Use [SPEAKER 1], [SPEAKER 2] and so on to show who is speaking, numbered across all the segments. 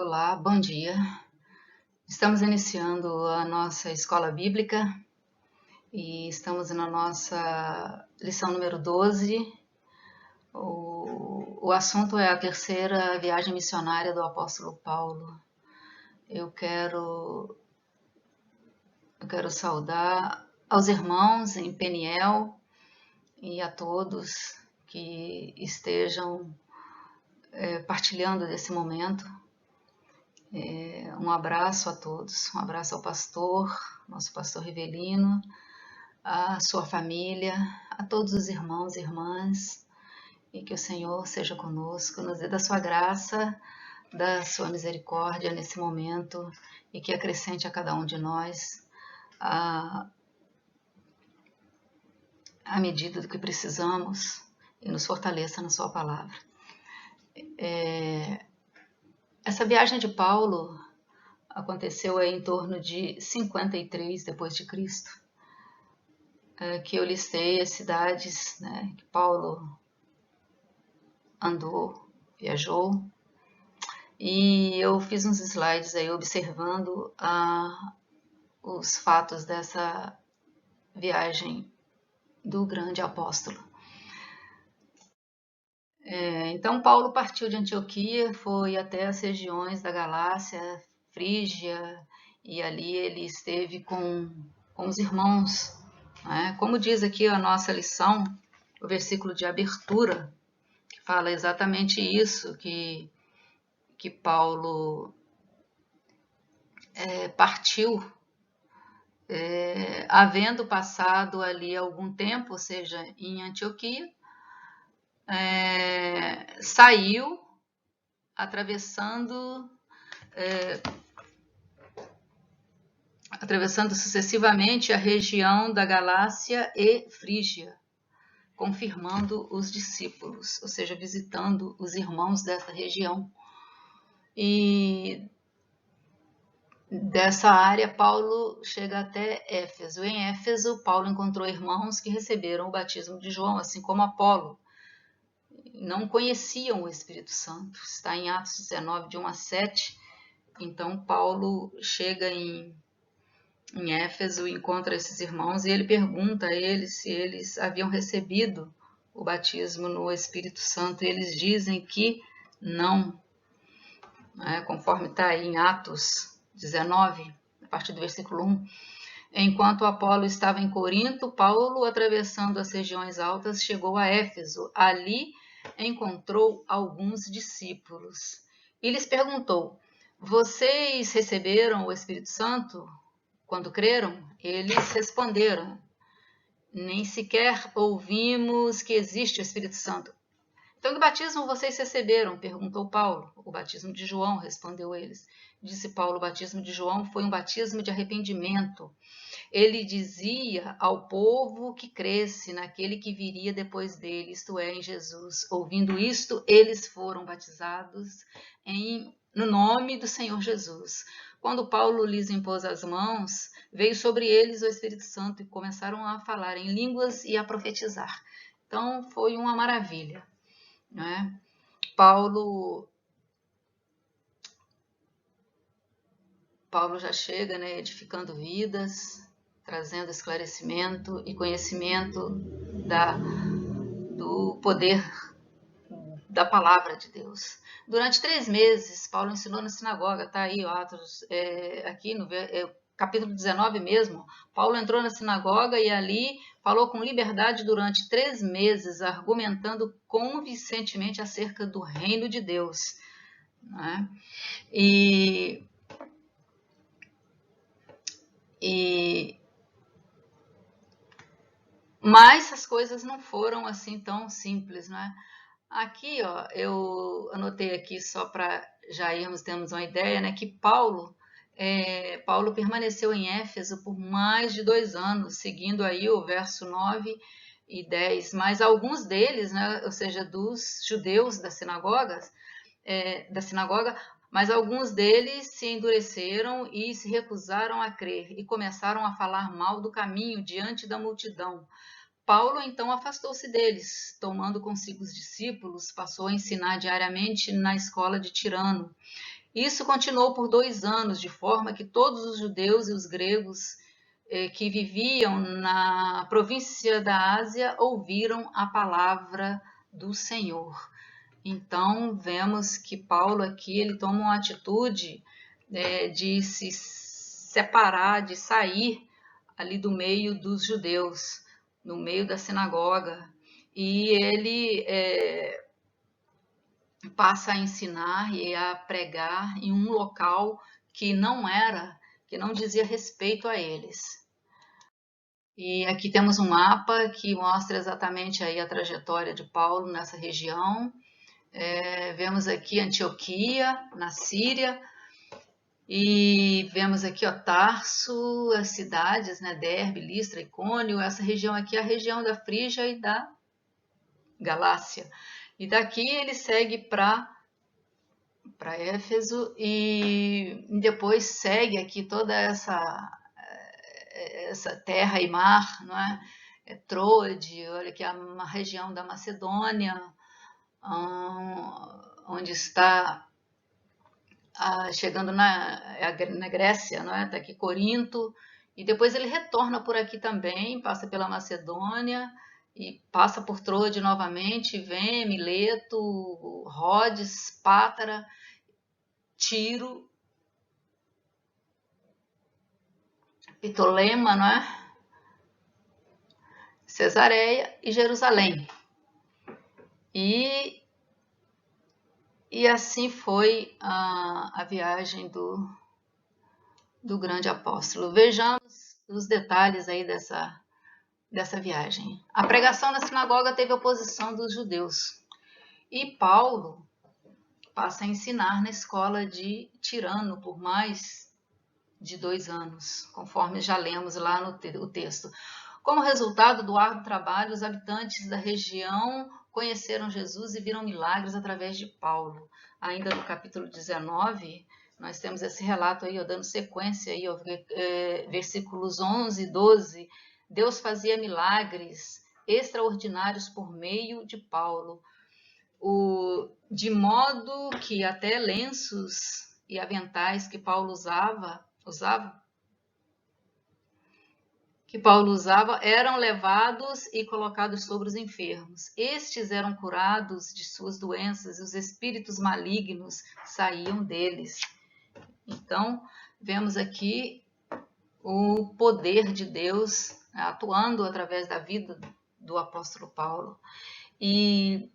[SPEAKER 1] Olá, bom dia. Estamos iniciando a nossa escola bíblica e estamos na nossa lição número 12. O assunto é a terceira viagem missionária do apóstolo Paulo. Eu quero saudar aos irmãos em Peniel e a todos que estejam partilhando desse momento. Um abraço a todos, um abraço ao pastor, nosso pastor Rivelino, a sua família, a todos os irmãos e irmãs, e que o Senhor seja conosco, nos dê da sua graça, da sua misericórdia nesse momento, e que acrescente a cada um de nós a medida do que precisamos e nos fortaleça na sua palavra. Essa viagem de Paulo aconteceu em torno de 53 depois de Cristo, que eu listei as cidades, né, que Paulo andou, viajou, e eu fiz uns slides aí observando os fatos dessa viagem do grande apóstolo. Então Paulo partiu de Antioquia, foi até as regiões da Galácia, Frígia, e ali ele esteve com os irmãos, né? Como diz aqui a nossa lição, o versículo de abertura, que fala exatamente isso, que Paulo partiu, havendo passado ali algum tempo, ou seja, em Antioquia, saiu atravessando sucessivamente a região da Galácia e Frígia, confirmando os discípulos, ou seja, visitando os irmãos dessa região. E dessa área, Paulo chega até Éfeso. Em Éfeso, Paulo encontrou irmãos que receberam o batismo de João, assim como Apolo. Não conheciam o Espírito Santo. Está em Atos 19, de 1 a 7. Então, Paulo chega em Éfeso, encontra esses irmãos e ele pergunta a eles se eles haviam recebido o batismo no Espírito Santo. E eles dizem que não, conforme está aí em Atos 19, a partir do versículo 1. Enquanto Apolo estava em Corinto, Paulo, atravessando as regiões altas, chegou a Éfeso. Ali encontrou alguns discípulos e lhes perguntou: vocês receberam o Espírito Santo quando creram? Eles responderam: nem sequer ouvimos que existe o Espírito Santo. Então, que batismo vocês receberam? Perguntou Paulo. O batismo de João, respondeu eles. Disse Paulo: o batismo de João foi um batismo de arrependimento. Ele dizia ao povo que cresce naquele que viria depois dele, isto é, em Jesus. Ouvindo isto, eles foram batizados no nome do Senhor Jesus. Quando Paulo lhes impôs as mãos, veio sobre eles o Espírito Santo e começaram a falar em línguas e a profetizar. Então, foi uma maravilha, né? Paulo já chega, né, edificando vidas, trazendo esclarecimento e conhecimento do poder da palavra de Deus. Durante 3 meses, Paulo ensinou na sinagoga, está aí, Atos, aqui no capítulo 19 mesmo. Paulo entrou na sinagoga e ali falou com liberdade durante 3 meses, argumentando convincentemente acerca do reino de Deus, né? Mas as coisas não foram assim tão simples, né? Aqui, ó, eu anotei aqui só para já termos uma ideia, né? Que Paulo permaneceu em Éfeso por mais de 2 anos, seguindo aí o verso 9 e 10. Mas alguns deles, né? Ou seja, dos judeus da sinagoga, mas alguns deles se endureceram e se recusaram a crer e começaram a falar mal do caminho diante da multidão. Paulo então afastou-se deles, tomando consigo os discípulos, passou a ensinar diariamente na escola de Tirano. Isso continuou por 2 anos, de forma que todos os judeus e os gregos que viviam na província da Ásia ouviram a palavra do Senhor. Então, vemos que Paulo aqui ele toma uma atitude de se separar, de sair ali do meio dos judeus, no meio da sinagoga, e ele passa a ensinar e a pregar em um local que não dizia respeito a eles. E aqui temos um mapa que mostra exatamente aí a trajetória de Paulo nessa região. Vemos aqui Antioquia, na Síria, e vemos aqui Tarso, as cidades, né, Derbe, Listra, Icônio. Essa região aqui é a região da Frígia e da Galácia. E daqui ele segue para Éfeso e depois segue aqui toda essa terra e mar, não é? Troade, olha aqui uma região da Macedônia, onde está chegando na Grécia, não é? Está aqui Corinto, e depois ele retorna por aqui também, passa pela Macedônia e passa por Troade novamente, vem Mileto, Rhodes, Pátara, Tiro, Ptolema, não é? Cesareia e Jerusalém. E assim foi a viagem do grande apóstolo. Vejamos os detalhes aí dessa viagem. A pregação na sinagoga teve oposição dos judeus. E Paulo passa a ensinar na escola de Tirano por mais de 2 anos, conforme já lemos lá no texto. Como resultado do árduo trabalho, os habitantes da região conheceram Jesus e viram milagres através de Paulo. Ainda no capítulo 19, nós temos esse relato aí, dando sequência aí, versículos 11 e 12. Deus fazia milagres extraordinários por meio de Paulo, de modo que até lenços e aventais que Paulo usava eram levados e colocados sobre os enfermos. Estes eram curados de suas doenças e os espíritos malignos saíam deles. Então, vemos aqui o poder de Deus atuando através da vida do apóstolo Paulo. E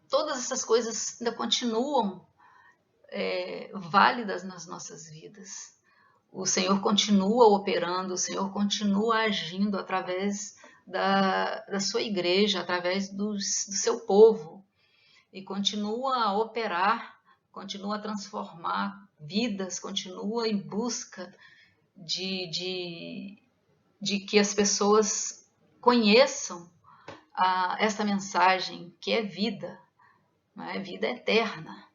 [SPEAKER 1] todas essas coisas ainda continuam válidas nas nossas vidas. O Senhor continua operando, o Senhor continua agindo através da sua igreja, através do seu povo, e continua a operar, continua a transformar vidas, continua em busca de que as pessoas conheçam essa mensagem que é vida, não é? Vida eterna.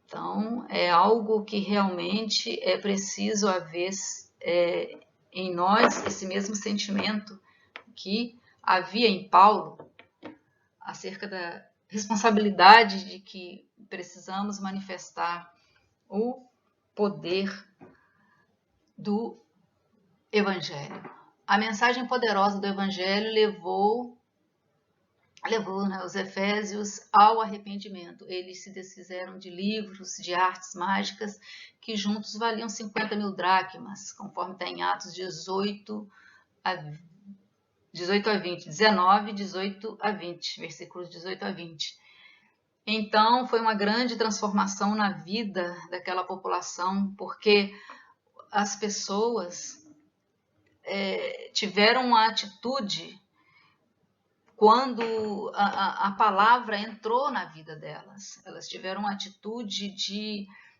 [SPEAKER 1] Então, é algo que realmente é preciso haver em nós esse mesmo sentimento que havia em Paulo acerca da responsabilidade de que precisamos manifestar o poder do Evangelho. A mensagem poderosa do Evangelho levou os efésios ao arrependimento. Eles se desfizeram de livros, de artes mágicas, que juntos valiam 50 mil dracmas, conforme está em Atos 18 a 20, 19, 18 a 20, versículos 18 a 20. Então, foi uma grande transformação na vida daquela população, porque as pessoas tiveram uma atitude quando a palavra entrou na vida delas. Elas tiveram uma atitude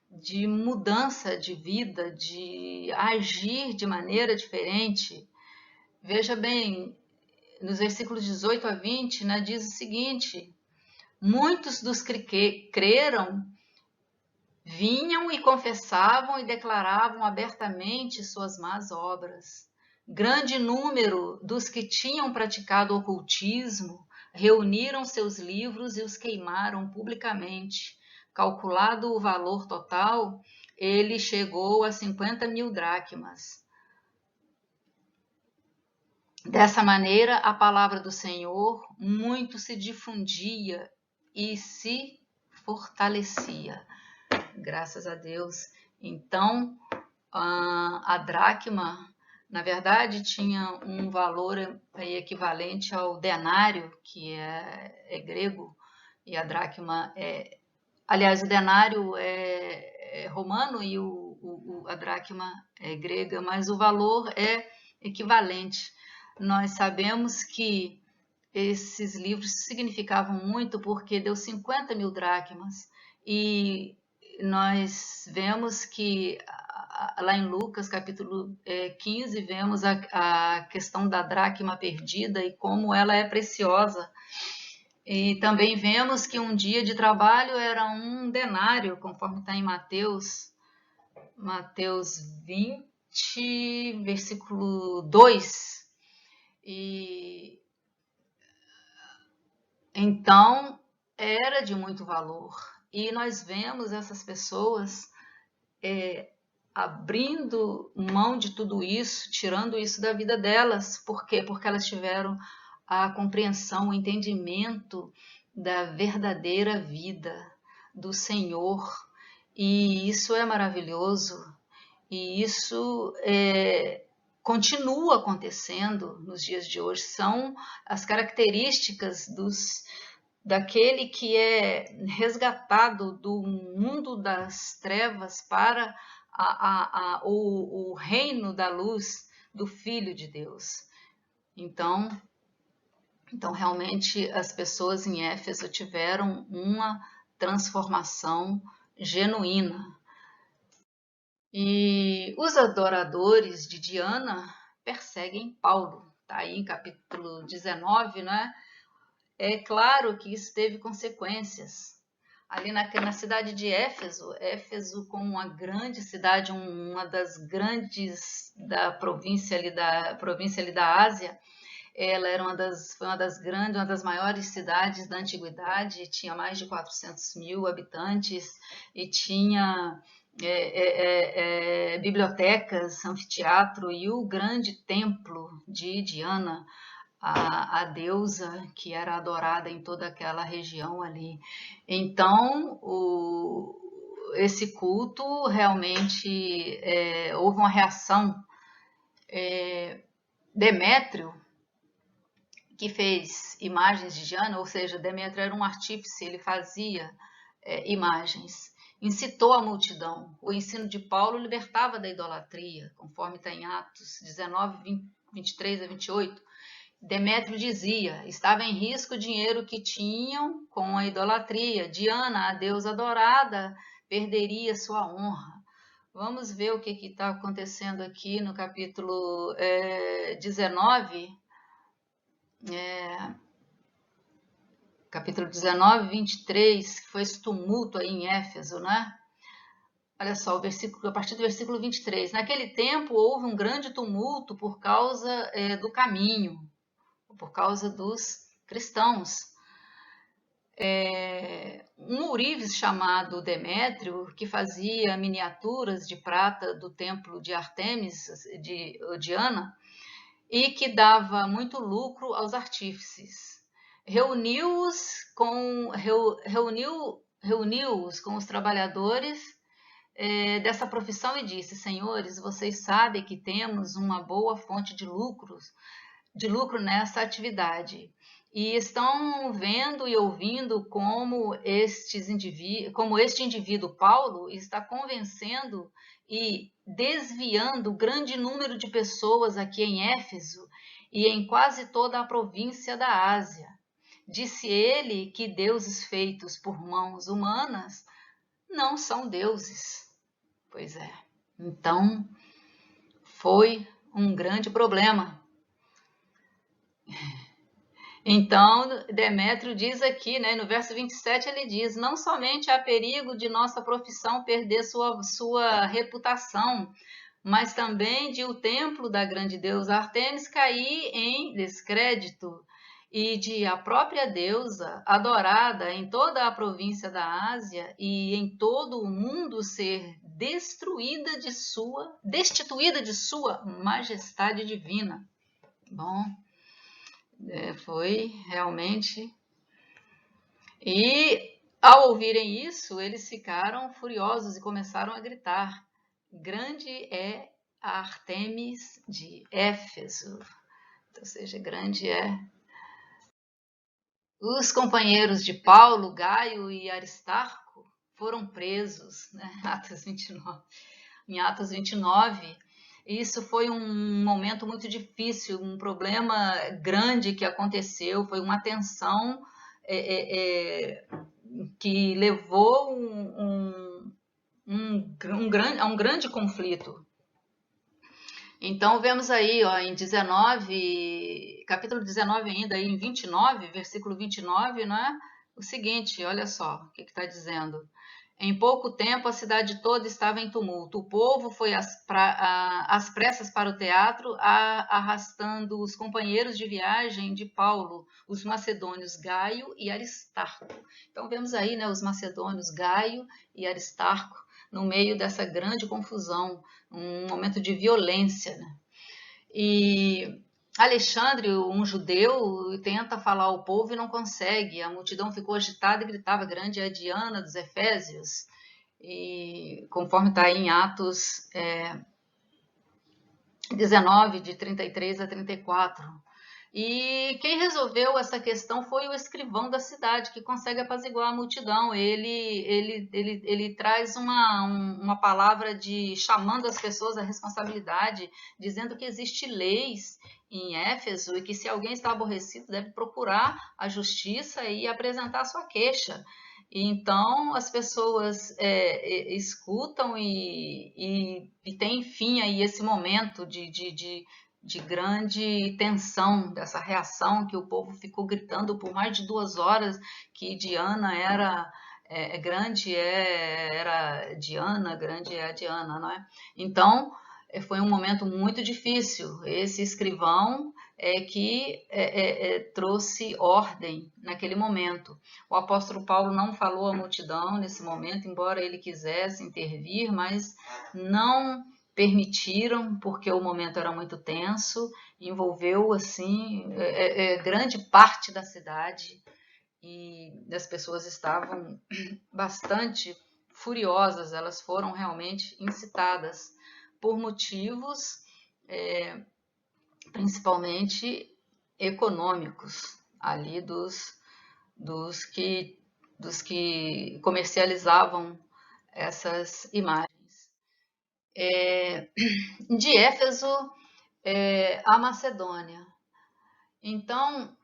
[SPEAKER 1] de mudança de vida, de agir de maneira diferente. Veja bem, nos versículos 18 a 20, né, diz o seguinte: muitos dos que creram vinham e confessavam e declaravam abertamente suas más obras. Grande número dos que tinham praticado ocultismo reuniram seus livros e os queimaram publicamente. calculado o valor total, ele chegou a 50.000 dracmas. Dessa maneira, a palavra do Senhor muito se difundia e se fortalecia. Graças a Deus. Então, a dracma, na verdade, tinha um valor equivalente ao denário, que é grego, e a dracma aliás, o denário é romano e a dracma é grega, mas o valor é equivalente. Nós sabemos que esses livros significavam muito porque deu 50.000 dracmas, e nós vemos que lá em Lucas capítulo 15 vemos a questão da dracma perdida e como ela é preciosa. E também vemos que um dia de trabalho era um denário, conforme está em Mateus 20, versículo 2. E então era de muito valor. E nós vemos essas pessoas abrindo mão de tudo isso, tirando isso da vida delas. Por quê? Porque elas tiveram a compreensão, o entendimento da verdadeira vida do Senhor. E isso é maravilhoso. E isso continua acontecendo nos dias de hoje. São as características daquele que é resgatado do mundo das trevas para o reino da luz do Filho de Deus. Então, realmente, as pessoas em Éfeso tiveram uma transformação genuína. E os adoradores de Diana perseguem Paulo. Está aí em capítulo 19, né? É claro que isso teve consequências. Ali na cidade de Éfeso como uma grande cidade, uma das grandes da província ali da Ásia, ela era foi uma das maiores cidades da antiguidade, tinha mais de 400.000 habitantes e tinha bibliotecas, anfiteatro e o grande templo de Diana, a deusa que era adorada em toda aquela região ali. Então, esse culto realmente houve uma reação. Demétrio, que fez imagens de Diana, ou seja, Demétrio era um artífice, ele fazia imagens, incitou a multidão. O ensino de Paulo libertava da idolatria, conforme está em Atos 19, 23 a 28. Demétrio dizia, estava em risco o dinheiro que tinham com a idolatria. Diana, a deusa adorada, perderia sua honra. Vamos ver o que está acontecendo aqui no capítulo 19, capítulo 19, 23, que foi esse tumulto aí em Éfeso, né? Olha só, a partir do versículo 23. Naquele tempo houve um grande tumulto por causa do caminho, por causa dos cristãos. Um ourives chamado Demétrio, que fazia miniaturas de prata do templo de Artemis, de Diana, e que dava muito lucro aos artífices, reuniu-os com os trabalhadores dessa profissão e disse, senhores, vocês sabem que temos uma boa fonte de lucro nessa atividade. E estão vendo e ouvindo como este indivíduo, Paulo, está convencendo e desviando grande número de pessoas aqui em Éfeso e em quase toda a província da Ásia. Disse ele que deuses feitos por mãos humanas não são deuses. Pois é. Então, foi um grande problema. Então, Demétrio diz aqui, né, no verso 27, ele diz, não somente há perigo de nossa profissão perder sua reputação, mas também de o templo da grande deusa Artemis cair em descrédito. e de a própria deusa, adorada em toda a província da Ásia e em todo o mundo, ser destituída de sua majestade divina. Bom, foi realmente... E ao ouvirem isso, eles ficaram furiosos e começaram a gritar: grande é a Ártemis de Éfeso. Ou seja, grande é. Os companheiros de Paulo, Gaio e Aristarco foram presos, né? Em Atos 29. Isso foi um momento muito difícil, um problema grande que aconteceu, foi uma tensão que levou a um grande conflito. Então, vemos aí, ó, em 19, capítulo 19 ainda, aí em 29, versículo 29, né? O seguinte, olha só o que está dizendo. Em pouco tempo, a cidade toda estava em tumulto. O povo foi às pressas para o teatro, arrastando os companheiros de viagem de Paulo, os macedônios Gaio e Aristarco. Então, vemos aí, né, os macedônios Gaio e Aristarco no meio dessa grande confusão, um momento de violência, né? E Alexandre, um judeu, tenta falar ao povo e não consegue. A multidão ficou agitada e gritava: grande é a Diana dos Efésios. E conforme está aí em Atos 19, de 33 a 34. E quem resolveu essa questão foi o escrivão da cidade, que consegue apaziguar a multidão. Ele traz uma palavra de chamando as pessoas à responsabilidade, dizendo que existe leis em Éfeso e que se alguém está aborrecido deve procurar a justiça e apresentar sua queixa. Então as pessoas escutam e tem fim aí esse momento de grande tensão, dessa reação que o povo ficou gritando por mais de 2 horas que Diana era grande, era Diana, grande é a Diana, não é? Então, foi um momento muito difícil. Esse escrivão que trouxe ordem naquele momento. O apóstolo Paulo não falou à multidão nesse momento, embora ele quisesse intervir, mas não permitiram, porque o momento era muito tenso, envolveu assim grande parte da cidade e as pessoas estavam bastante furiosas, elas foram realmente incitadas por motivos principalmente econômicos ali dos que comercializavam essas imagens. De Éfeso a Macedônia. Então,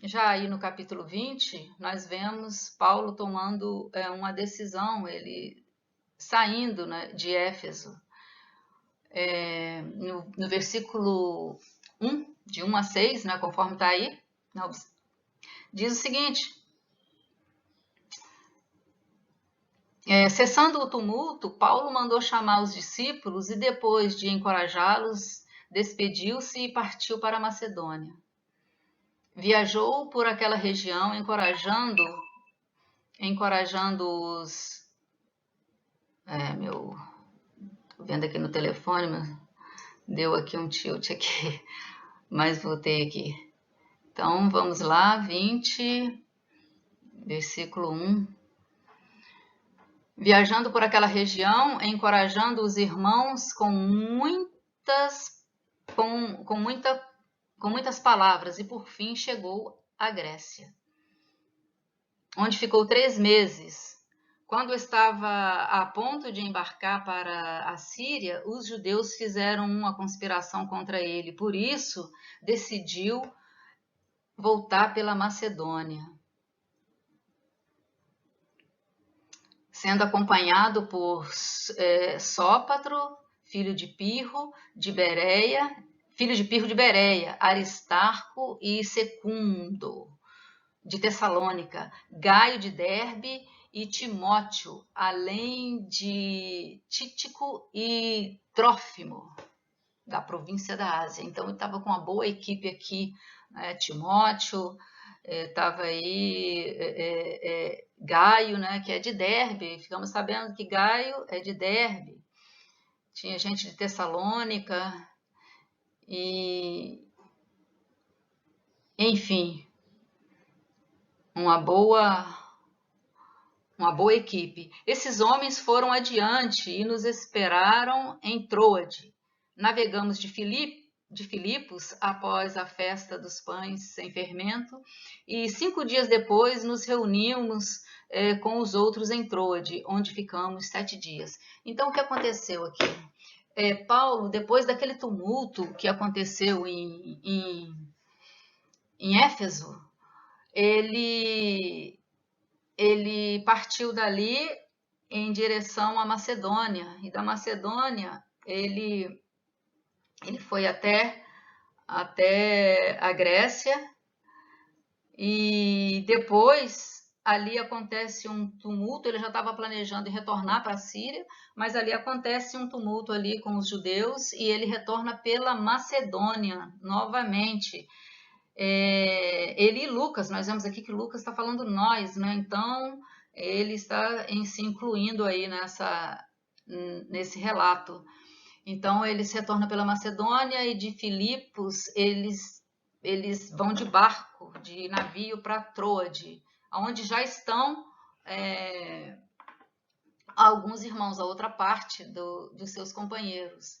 [SPEAKER 1] já aí no capítulo 20, nós vemos Paulo tomando uma decisão, ele saindo, né, de Éfeso. No versículo 1, de 1 a 6, né, conforme está aí, diz o seguinte: cessando o tumulto, Paulo mandou chamar os discípulos e, depois de encorajá-los, despediu-se e partiu para a Macedônia. Viajou por aquela região, encorajando os... Tô vendo aqui no telefone, mas deu aqui um tilt aqui, mas voltei aqui. Então, vamos lá, 20, versículo 1. Viajando por aquela região, encorajando os irmãos com muitas palavras, e por fim chegou à Grécia, onde ficou 3 meses. Quando estava a ponto de embarcar para a Síria, os judeus fizeram uma conspiração contra ele. Por isso, decidiu voltar pela Macedônia, sendo acompanhado por Sópatro, filho de Pirro de Bereia, Aristarco e Secundo de Tessalônica, Gaio de Derbe e Timóteo, além de Títico e Trófimo, da província da Ásia. Então, ele estava com uma boa equipe aqui né? Timóteo, estava aí Gaio, né, que é de Derbe, ficamos sabendo que Gaio é de Derbe, tinha gente de Tessalônica, e enfim, uma boa equipe. Esses homens foram adiante e nos esperaram em Troade. Navegamos de Filipos após a festa dos pães sem fermento, e 5 dias depois nos reunimos com os outros em Troade, onde ficamos 7 dias. Então, o que aconteceu aqui? Paulo, depois daquele tumulto que aconteceu em Éfeso, ele partiu dali em direção à Macedônia, e da Macedônia ele foi até a Grécia, e depois ali acontece um tumulto. Ele já estava planejando retornar para a Síria, mas ali acontece um tumulto ali com os judeus e ele retorna pela Macedônia novamente. Ele e Lucas, nós vemos aqui que Lucas está falando nós, né? Então ele está se incluindo aí nesse relato. Então eles retornam pela Macedônia, e de Filipos eles vão de barco, de navio para Troade, onde já estão alguns irmãos, a outra parte dos seus companheiros.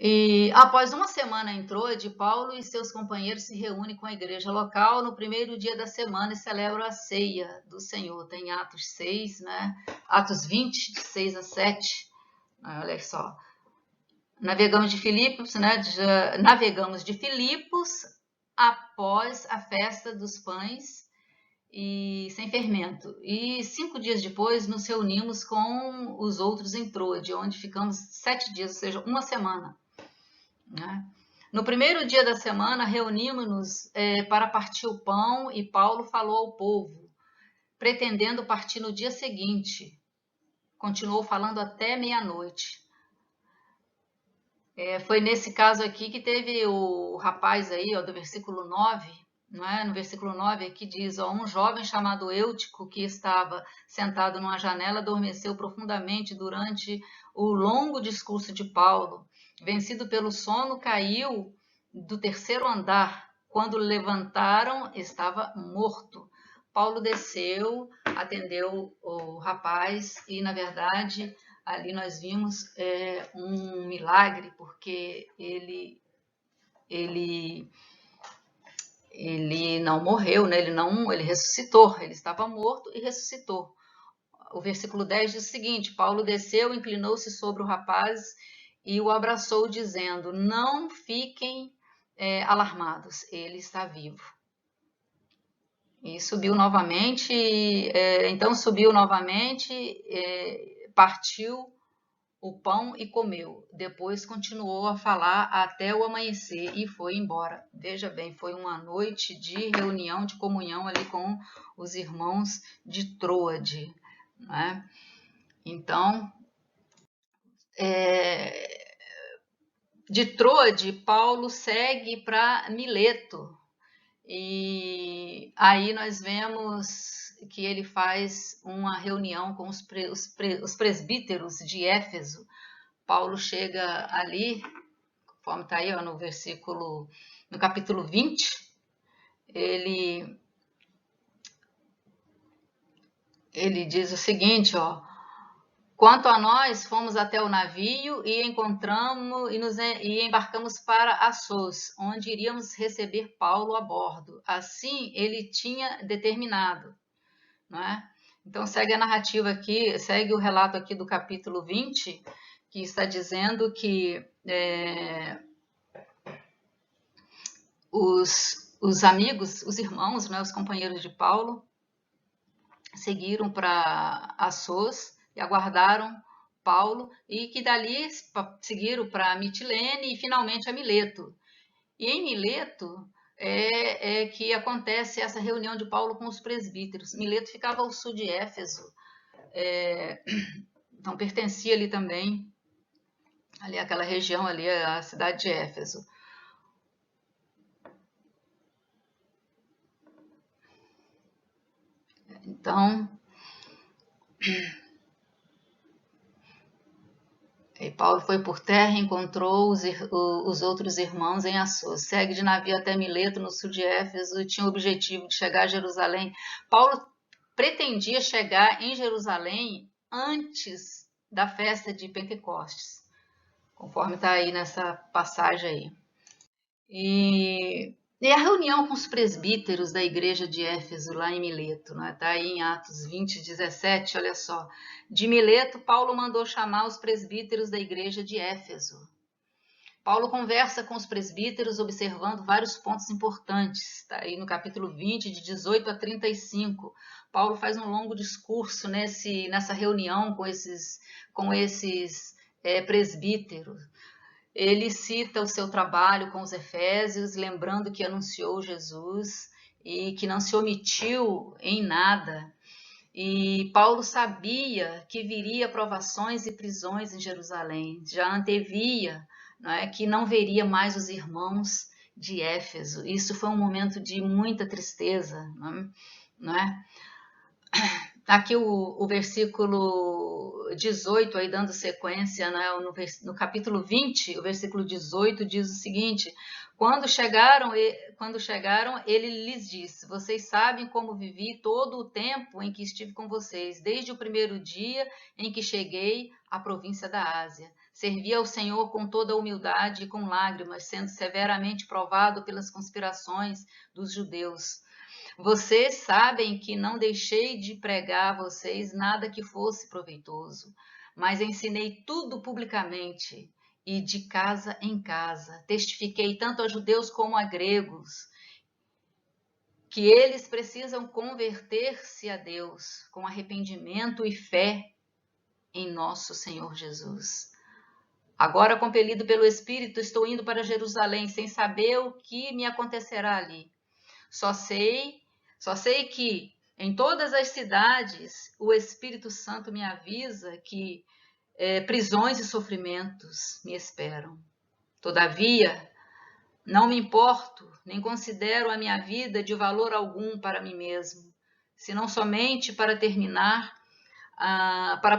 [SPEAKER 1] E após uma semana em Troade, Paulo e seus companheiros se reúnem com a igreja local no primeiro dia da semana e celebram a ceia do Senhor. Tem Atos 6, né? Atos 20, de 6 a 7. Olha só. Navegamos de Filipos, né? Navegamos de Filipos após a festa dos pães e sem fermento. E 5 dias depois nos reunimos com os outros em Troade, onde ficamos 7 dias, ou seja, uma semana. No primeiro dia da semana, reunimos-nos para partir o pão, e Paulo falou ao povo, pretendendo partir no dia seguinte. Continuou falando até meia-noite. Foi nesse caso aqui que teve o rapaz aí, do versículo 9, não é? No versículo 9 aqui diz, um jovem chamado Eutico, que estava sentado numa janela, adormeceu profundamente durante o longo discurso de Paulo. Vencido pelo sono, caiu do 3º andar. Quando levantaram, estava morto. Paulo desceu, atendeu o rapaz, e na verdade ali nós vimos um milagre, porque ele não morreu, né? Ele ressuscitou. Ele estava morto e ressuscitou. O versículo 10 diz o seguinte: Paulo desceu, inclinou-se sobre o rapaz e o abraçou, dizendo, não fiquem alarmados, ele está vivo. E subiu novamente, partiu o pão e comeu. Depois continuou a falar até o amanhecer e foi embora. Veja bem, foi uma noite de reunião, de comunhão ali com os irmãos de Troade, né? Então, de Troade, Paulo segue para Mileto, e aí nós vemos que ele faz uma reunião com os presbíteros de Éfeso. Paulo chega ali, conforme está aí no capítulo 20, ele diz o seguinte, quanto a nós, fomos até o navio e embarcamos para Assos, onde iríamos receber Paulo a bordo. Assim ele tinha determinado, não é? Então segue a narrativa aqui, segue o relato aqui do capítulo 20, que está dizendo que os amigos, os irmãos, né, os companheiros de Paulo, seguiram para Assos e aguardaram Paulo, e que dali seguiram para Mitilene e finalmente a Mileto. E em Mileto é que acontece essa reunião de Paulo com os presbíteros. Mileto ficava ao sul de Éfeso, então pertencia ali também ali aquela região ali, a cidade de Éfeso. Então, Paulo foi por terra e encontrou os outros irmãos em Assos. Segue de navio até Mileto, no sul de Éfeso, e tinha o objetivo de chegar a Jerusalém. Paulo pretendia chegar em Jerusalém antes da festa de Pentecostes, conforme está aí nessa passagem aí. E a reunião com os presbíteros da igreja de Éfeso, lá em Mileto, né? Está aí em Atos 20, 17, olha só. De Mileto, Paulo mandou chamar os presbíteros da igreja de Éfeso. Paulo conversa com os presbíteros, observando vários pontos importantes. Está aí no capítulo 20, de 18 a 35. Paulo faz um longo discurso nessa reunião com esses presbíteros. Ele cita o seu trabalho com os Efésios, lembrando que anunciou Jesus e que não se omitiu em nada. E Paulo sabia que viria provações e prisões em Jerusalém, já antevia, não é, que não veria mais os irmãos de Éfeso. Isso foi um momento de muita tristeza, não é? Aqui o versículo 18, aí dando sequência, né, no capítulo 20, o versículo 18 diz o seguinte: quando chegaram, ele lhes disse: vocês sabem como vivi todo o tempo em que estive com vocês, desde o primeiro dia em que cheguei à província da Ásia. Servi ao Senhor com toda a humildade e com lágrimas, sendo severamente provado pelas conspirações dos judeus. Vocês sabem que não deixei de pregar a vocês nada que fosse proveitoso, mas ensinei tudo publicamente e de casa em casa. Testifiquei tanto a judeus como a gregos que eles precisam converter-se a Deus com arrependimento e fé em nosso Senhor Jesus. Agora, compelido pelo Espírito, estou indo para Jerusalém sem saber o que me acontecerá ali. Só sei que em todas as cidades o Espírito Santo me avisa que prisões e sofrimentos me esperam. Todavia, não me importo, nem considero a minha vida de valor algum para mim mesmo, senão somente para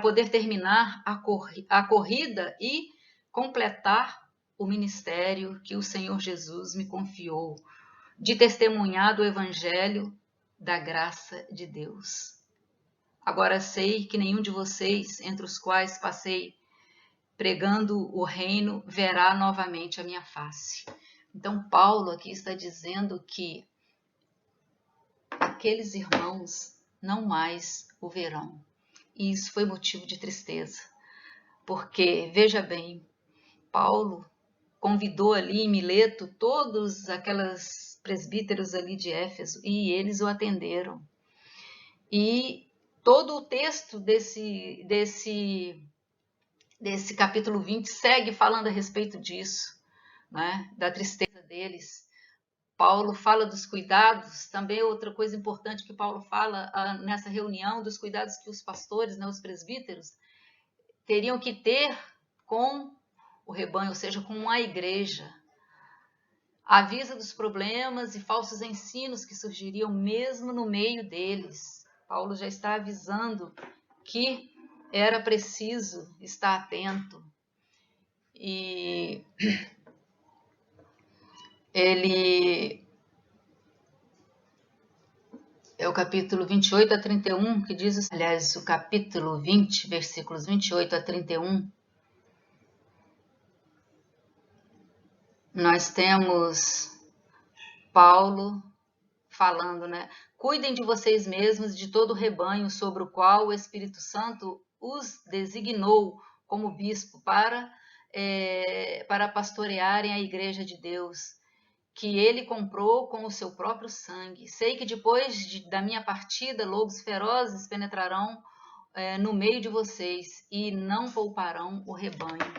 [SPEAKER 1] poder terminar a corrida e completar o ministério que o Senhor Jesus me confiou, de testemunhar do Evangelho da graça de Deus. Agora sei que nenhum de vocês, entre os quais passei pregando o reino, verá novamente a minha face. Então, Paulo aqui está dizendo que aqueles irmãos não mais o verão. E isso foi motivo de tristeza, porque, veja bem, Paulo convidou ali em Mileto todos aqueles presbíteros ali de Éfeso e eles o atenderam. E todo o texto desse capítulo 20 segue falando a respeito disso, né? Da tristeza deles. Paulo fala dos cuidados, também outra coisa importante que Paulo fala nessa reunião, dos cuidados que os pastores, né, os presbíteros, teriam que ter com o rebanho, ou seja, com a igreja. Avisa dos problemas e falsos ensinos que surgiriam mesmo no meio deles. Paulo já está avisando que era preciso estar atento. E ele é o capítulo 28 a 31 que diz, aliás, o capítulo 20, versículos 28 a 31. Nós temos Paulo falando, né? Cuidem de vocês mesmos e de todo o rebanho sobre o qual o Espírito Santo os designou como bispo para pastorearem a igreja de Deus, que ele comprou com o seu próprio sangue. Sei que depois da minha partida, lobos ferozes penetrarão no meio de vocês e não pouparão o rebanho.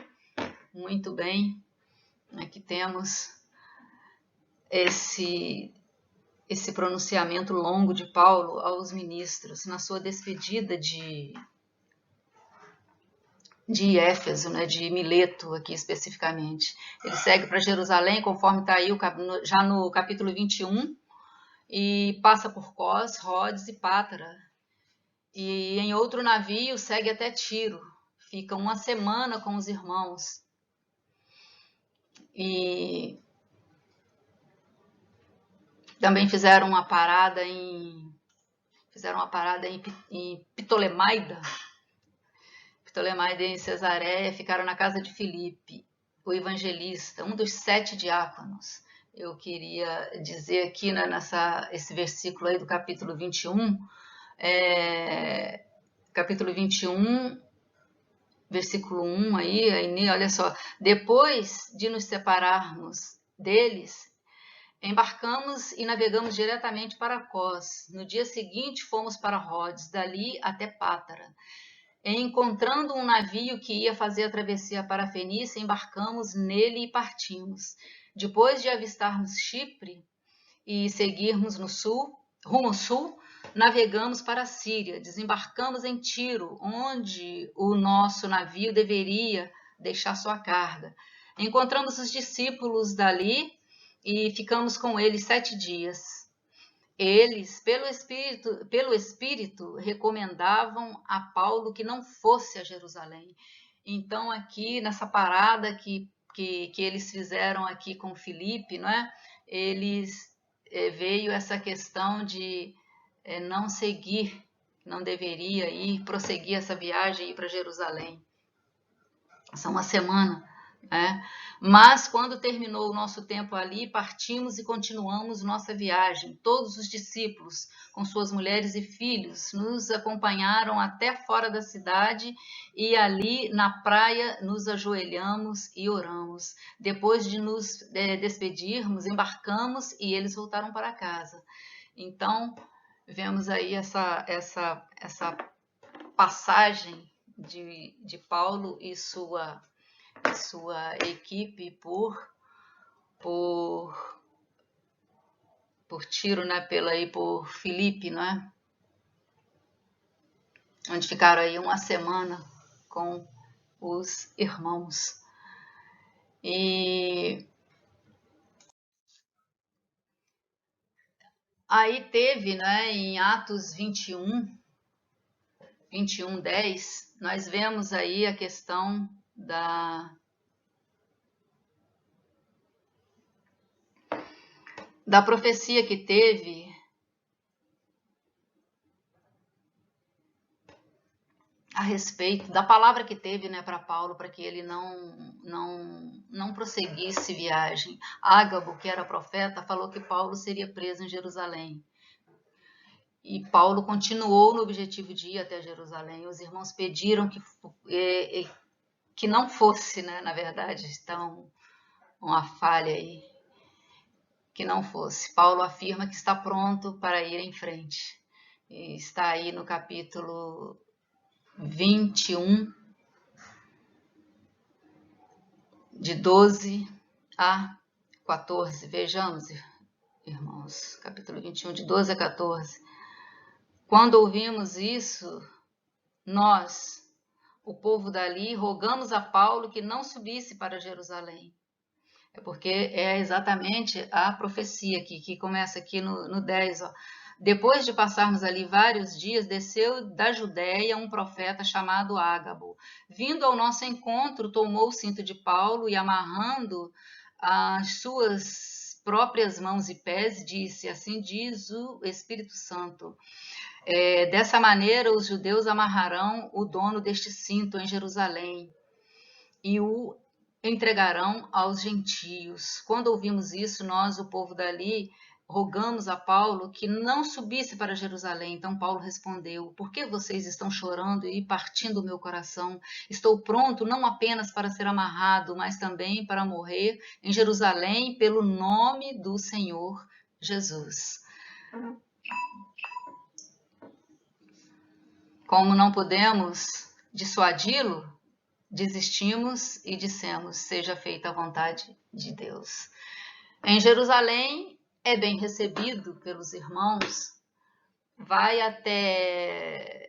[SPEAKER 1] Muito bem, aqui temos esse pronunciamento longo de Paulo aos ministros na sua despedida de Éfeso, né, de Mileto aqui especificamente. Ele segue para Jerusalém, conforme está aí já no capítulo 21, e passa por Cós, Rhodes e Pátara. E em outro navio segue até Tiro. Fica uma semana com os irmãos. E também fizeram uma parada em Ptolemaida. Ptolemaida em Cesareia, ficaram na casa de Filipe, o evangelista, um dos 7 diáconos. Eu queria dizer aqui, né, esse versículo aí do capítulo 21, capítulo 21, versículo 1 aí, olha só. Depois de nos separarmos deles, embarcamos e navegamos diretamente para Cós. No dia seguinte fomos para Rhodes, dali até Pátara. Encontrando um navio que ia fazer a travessia para a Fenícia, embarcamos nele e partimos. Depois de avistarmos Chipre e seguirmos no sul, rumo ao sul, navegamos para a Síria, desembarcamos em Tiro, onde o nosso navio deveria deixar sua carga. Encontramos os discípulos dali e ficamos com eles 7 dias. Eles, pelo Espírito, recomendavam a Paulo que não fosse a Jerusalém. Então, aqui nessa parada que eles fizeram aqui com Filipe, não é? Veio essa questão de não seguir, não deveria prosseguir essa viagem e ir para Jerusalém. São uma semana. Mas quando terminou o nosso tempo ali, partimos e continuamos nossa viagem. Todos os discípulos, com suas mulheres e filhos, nos acompanharam até fora da cidade e ali na praia nos ajoelhamos e oramos. Depois de nos despedirmos, embarcamos e eles voltaram para casa. Então, vemos aí essa passagem de Paulo e sua equipe por Tiro, né, por Filipe, né, onde ficaram aí uma semana com os irmãos. E aí teve, né, em Atos 21:10, nós vemos aí a questão da profecia que teve a respeito da palavra que teve, né, para Paulo, para que ele não prosseguisse viagem. Ágabo, que era profeta, falou que Paulo seria preso em Jerusalém. E Paulo continuou no objetivo de ir até Jerusalém. Os irmãos pediram que não fosse, né, na verdade. Então, uma falha aí. Que não fosse. Paulo afirma que está pronto para ir em frente. E está aí no capítulo 21, de 12 a 14. Vejamos, irmãos, capítulo 21, de 12 a 14. Quando ouvimos isso, nós, o povo dali, rogamos a Paulo que não subisse para Jerusalém. É porque é exatamente a profecia que começa aqui no 10. Ó. Depois de passarmos ali vários dias, desceu da Judéia um profeta chamado Ágabo. Vindo ao nosso encontro, tomou o cinto de Paulo e, amarrando as suas próprias mãos e pés, disse: assim diz o Espírito Santo. Dessa maneira, os judeus amarrarão o dono deste cinto em Jerusalém e o entregarão aos gentios. Quando ouvimos isso, nós, o povo dali, rogamos a Paulo que não subisse para Jerusalém. Então Paulo respondeu: por que vocês estão chorando e partindo o meu coração? Estou pronto não apenas para ser amarrado, mas também para morrer em Jerusalém pelo nome do Senhor Jesus. Como não podemos dissuadi-lo, desistimos e dissemos: seja feita a vontade de Deus. Em Jerusalém é bem recebido pelos irmãos, vai até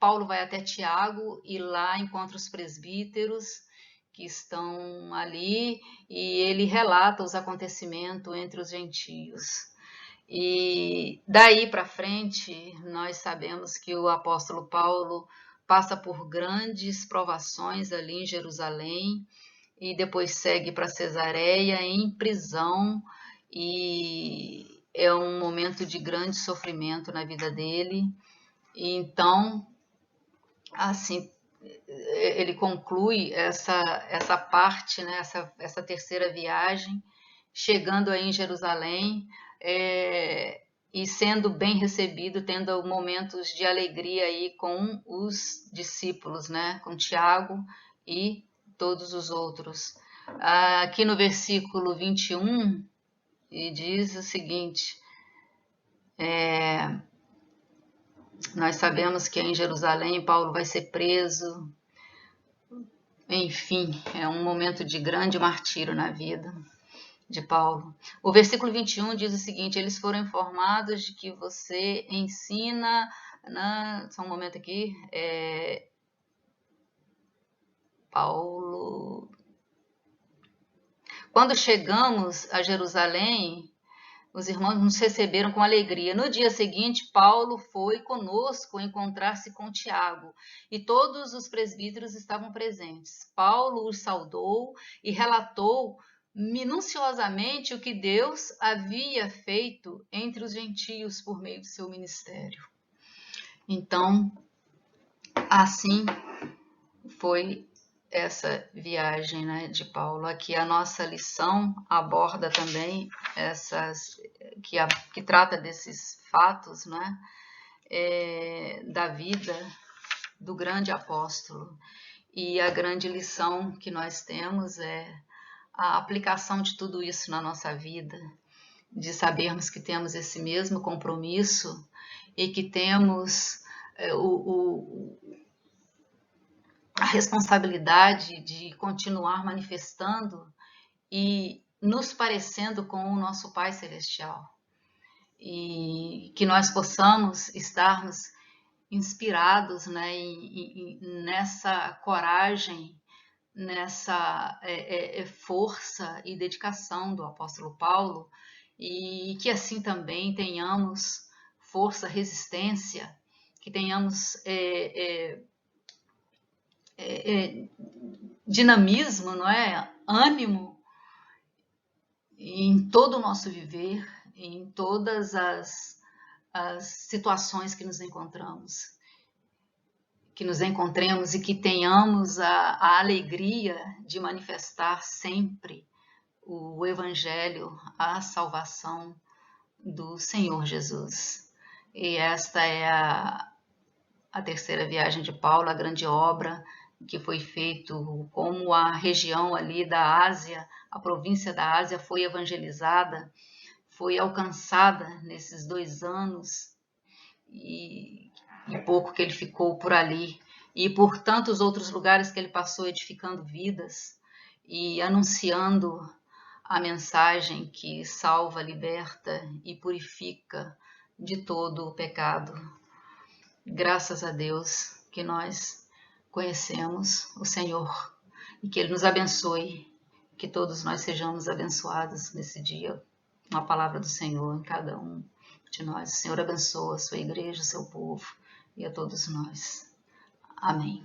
[SPEAKER 1] Paulo vai até Tiago e lá encontra os presbíteros que estão ali e ele relata os acontecimentos entre os gentios. E daí para frente, nós sabemos que o apóstolo Paulo passa por grandes provações ali em Jerusalém e depois segue para Cesareia em prisão, e é um momento de grande sofrimento na vida dele. E então, assim, ele conclui essa parte, né, essa terceira viagem, chegando aí em Jerusalém, e sendo bem recebido, tendo momentos de alegria aí com os discípulos, né, com Tiago e todos os outros. Aqui no versículo 21, e diz o seguinte: nós sabemos que em Jerusalém Paulo vai ser preso, enfim, é um momento de grande martírio na vida de Paulo. O versículo 21 diz o seguinte: eles foram informados de que você ensina, só um momento aqui, Paulo. Quando chegamos a Jerusalém, os irmãos nos receberam com alegria. No dia seguinte, Paulo foi conosco encontrar-se com Tiago, e todos os presbíteros estavam presentes. Paulo os saudou e relatou minuciosamente o que Deus havia feito entre os gentios por meio de seu ministério. Então, assim foi essa viagem, né, de Paulo. Aqui a nossa lição aborda também que trata desses fatos, né, da vida do grande apóstolo. E a grande lição que nós temos é a aplicação de tudo isso na nossa vida, de sabermos que temos esse mesmo compromisso e que temos a responsabilidade de continuar manifestando e nos parecendo com o nosso Pai Celestial. E que nós possamos estarmos inspirados, né, nessa coragem, nessa força e dedicação do apóstolo Paulo, e que assim também tenhamos força, resistência, que tenhamos dinamismo, não é? Ânimo em todo o nosso viver, em todas as situações que nos encontramos, que nos encontremos e que tenhamos a alegria de manifestar sempre o Evangelho, a salvação do Senhor Jesus. E esta é a terceira viagem de Paulo, a grande obra que foi feito, como a região ali da Ásia, a província da Ásia foi evangelizada, foi alcançada nesses 2 anos e pouco que ele ficou por ali, e por tantos outros lugares que ele passou edificando vidas e anunciando a mensagem que salva, liberta e purifica de todo o pecado. Graças a Deus que nós conhecemos o Senhor e que Ele nos abençoe, que todos nós sejamos abençoados nesse dia, uma palavra do Senhor em cada um de nós. O Senhor abençoa a sua igreja, o seu povo e a todos nós. Amém.